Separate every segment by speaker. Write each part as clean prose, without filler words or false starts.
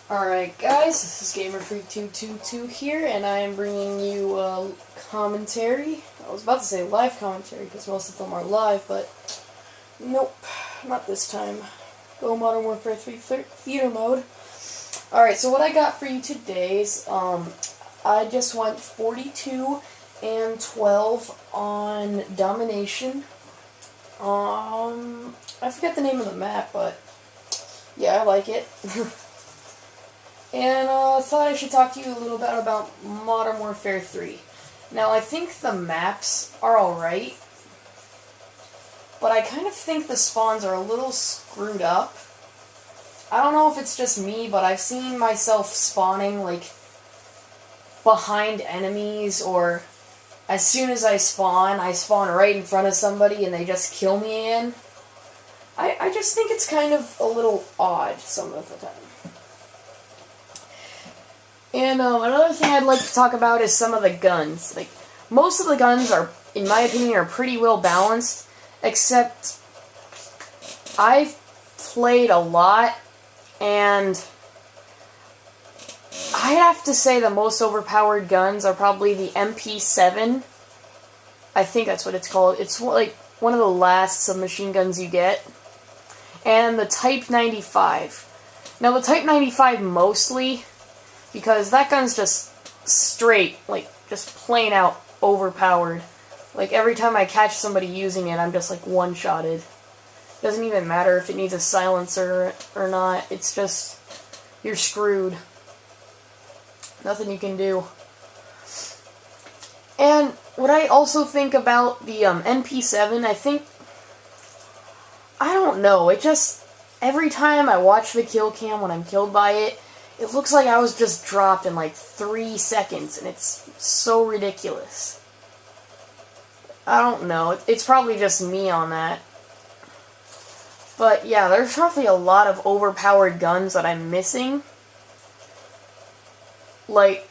Speaker 1: Alright guys, this is Gamer32222 here, and I am bringing you commentary. I was about to say live commentary, because most of them are live, but nope, not this time. Go Modern Warfare 3 Theater Mode. Alright, so what I got for you today is, I just went 42 and 12 on Domination. I forget the name of the map, but yeah, I like it. And thought I should talk to you a little bit about Modern Warfare 3. Now, I think the maps are alright, but I kind of think the spawns are a little screwed up. I don't know if it's just me, but I've seen myself spawning, like, behind enemies, or as soon as I spawn right in front of somebody and they just kill me again. I just think it's kind of a little odd some of the time. And another thing I'd like to talk about is some of the guns. Like, most of the guns are, in my opinion, are pretty well balanced, except I've played a lot, and I have to say the most overpowered guns are probably the MP7. I think that's what it's called. It's like one of the last submachine guns you get. And the Type 95. Now, the Type 95 mostly, because that gun's just straight, like, just plain out overpowered. Like, every time I catch somebody using it, I'm just, like, one-shotted. Doesn't even matter if it needs a silencer or not. It's just, you're screwed. Nothing you can do. And what I also think about the MP7, I don't know, it just, every time I watch the kill cam when I'm killed by it, it looks like I was just dropped in like 3 seconds, and it's so ridiculous. I don't know, it's probably just me on that. But yeah, there's probably a lot of overpowered guns that I'm missing. Like,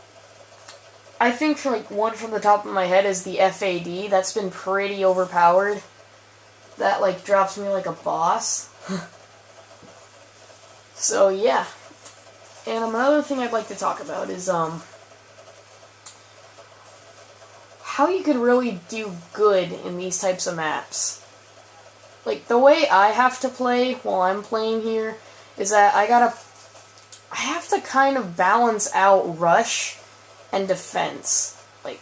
Speaker 1: I think one from the top of my head is the FAD. That's been pretty overpowered. That, like, drops me like a boss. So, yeah. And another thing I'd like to talk about is, how you could really do good in these types of maps. Like, the way I have to play while I'm playing here is that I have to kind of balance out rush and defense. Like,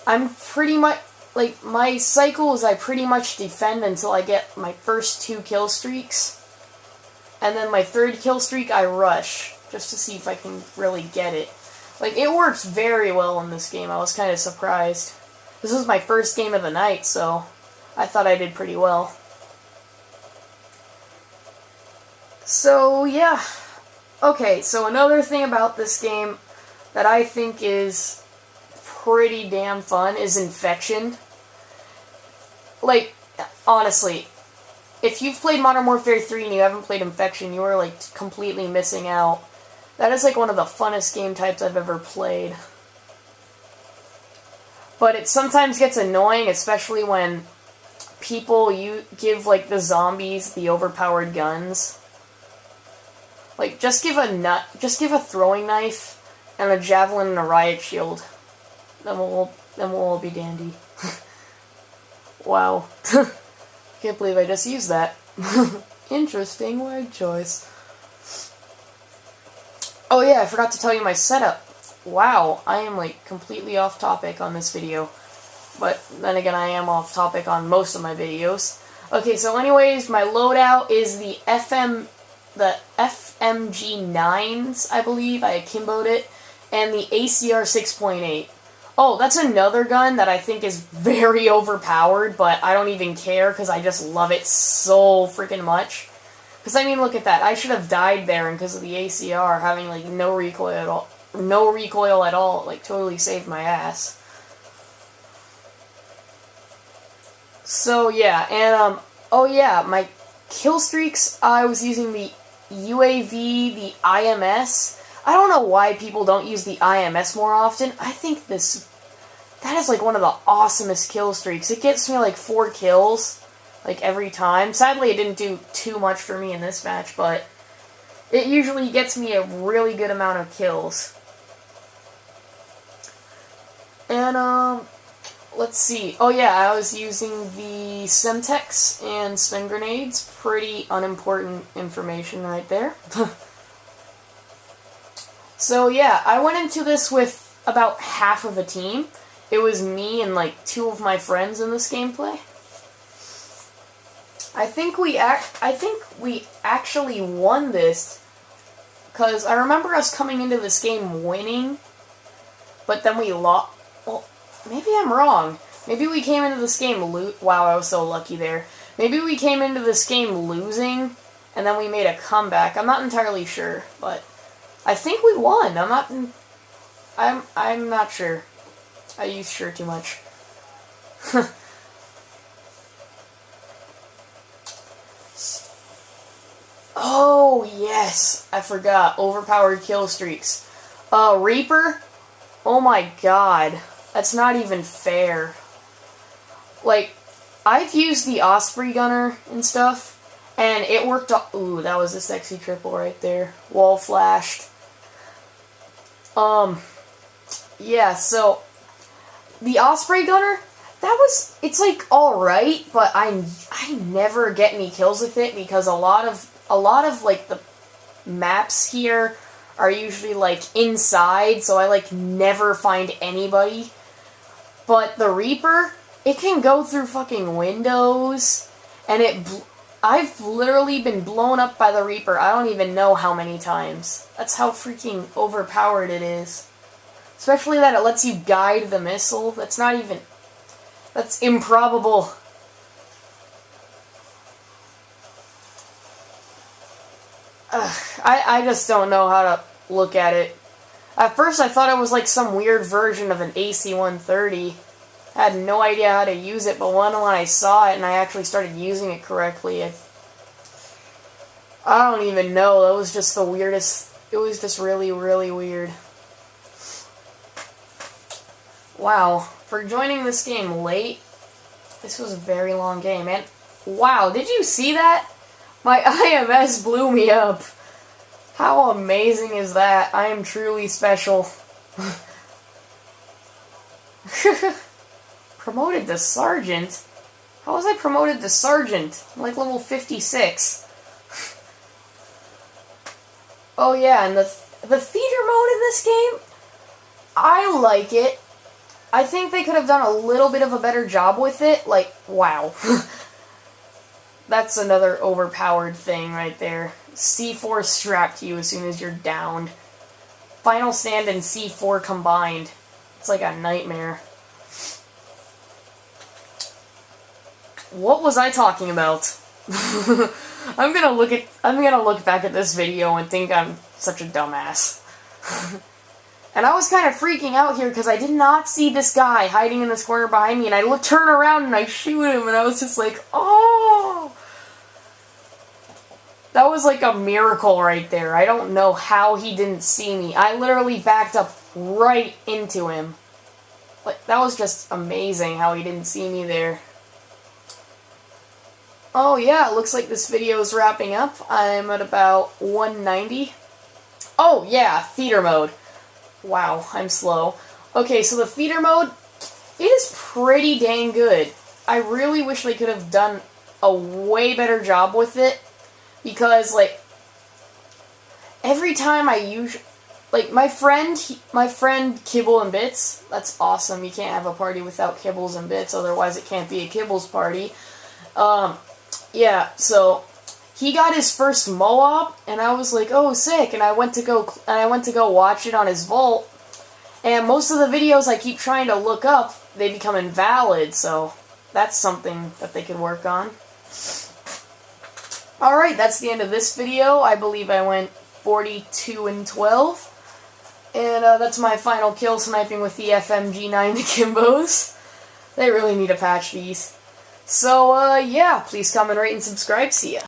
Speaker 1: I'm pretty much, like, my cycle is I pretty much defend until I get my first 2 kill streaks. And then my 3rd kill streak, I rush, just to see if I can really get it. Like, it works very well in this game. I was kind of surprised. This was my first game of the night, so I thought I did pretty well. So, yeah. Okay, so another thing about this game that I think is pretty damn fun is Infection. Like, honestly, if you've played Modern Warfare 3 and you haven't played Infection, you are, like, completely missing out. That is, like, one of the funnest game types I've ever played. But it sometimes gets annoying, especially when people give, like, the zombies the overpowered guns. Like, just give a throwing knife and a javelin and a riot shield. Then we'll all be dandy. Wow. Can't believe I just used that. Interesting word choice. Oh yeah, I forgot to tell you my setup. Wow, I am, like, completely off topic on this video. But then again, I am off topic on most of my videos. Okay, so anyways, my loadout is the FMG9s, I believe. I akimboed it. And the ACR 6.8. Oh, that's another gun that I think is very overpowered, but I don't even care because I just love it so freaking much. Because, I mean, look at that. I should have died there, and because of the ACR having, like, no recoil at all, like, totally saved my ass. So, yeah, and, oh yeah, my kill streaks, I was using the UAV, the IMS. I don't know why people don't use the IMS more often. I think that is, like, one of the awesomest kill streaks. It gets me, like, 4 kills, like, every time. Sadly, it didn't do too much for me in this match, but it usually gets me a really good amount of kills. And, let's see. Oh yeah, I was using the Semtex and spin grenades. Pretty unimportant information right there. So yeah, I went into this with about half of a team. It was me and like 2 of my friends in this gameplay. I think we actually won this, because I remember us coming into this game winning, but then we lost. Well, maybe I'm wrong. Maybe we came into this game wow, I was so lucky there. Maybe we came into this game losing, and then we made a comeback. I'm not entirely sure, but I think we won. I'm not sure. I use sure too much. Oh, yes. I forgot. Overpowered kill streaks. Reaper? Oh my god. That's not even fair. Like, I've used the Osprey Gunner and stuff, and it worked. Ooh, that was a sexy triple right there. Wall flashed. Yeah, so the Osprey Gunner, it's like alright, but I never get any kills with it, because a lot of like the maps here are usually like inside, so I like never find anybody. But the Reaper, it can go through fucking windows, and I've literally been blown up by the Reaper I don't even know how many times. That's how freaking overpowered it is. Especially that it lets you guide the missile. That's improbable. I just don't know how to look at it. At first I thought it was like some weird version of an AC-130. I had no idea how to use it, but when I saw it and I actually started using it correctly, I don't even know. That was just the weirdest. It was just really, really weird. Wow, for joining this game late, this was a very long game, and wow, did you see that? My IMS blew me up. How amazing is that? I am truly special. Promoted to Sergeant? How was I promoted to Sergeant? I'm like level 56. Oh yeah, and the theater mode in this game, I like it. I think they could have done a little bit of a better job with it. Like, wow. That's another overpowered thing right there. C4 strapped to you as soon as you're downed. Final Stand and C4 combined. It's like a nightmare. What was I talking about? I'm gonna look back at this video and think I'm such a dumbass. And I was kind of freaking out here because I did not see this guy hiding in this corner behind me, and I turn around and I shoot him, and I was just like, oh! That was like a miracle right there. I don't know how he didn't see me. I literally backed up right into him. Like, that was just amazing how he didn't see me there. Oh yeah, it looks like this video is wrapping up. I'm at about 190. Oh yeah, theater mode. Wow, I'm slow. Okay, so the theater mode, it is pretty dang good. I really wish they could have done a way better job with it, because, like, every time I use, like, my friend Kibble and Bits, that's awesome. You can't have a party without Kibbles and Bits, otherwise it can't be a Kibbles party. Yeah, so he got his first MOAB, and I was like, oh, sick, and I went to go watch it on his vault, and most of the videos I keep trying to look up, they become invalid, so that's something that they could work on. Alright, that's the end of this video. I believe I went 42 and 12, and that's my final kill sniping with the FMG9 Kimbos. They really need to patch these. So, yeah, please comment, rate, and subscribe. See ya.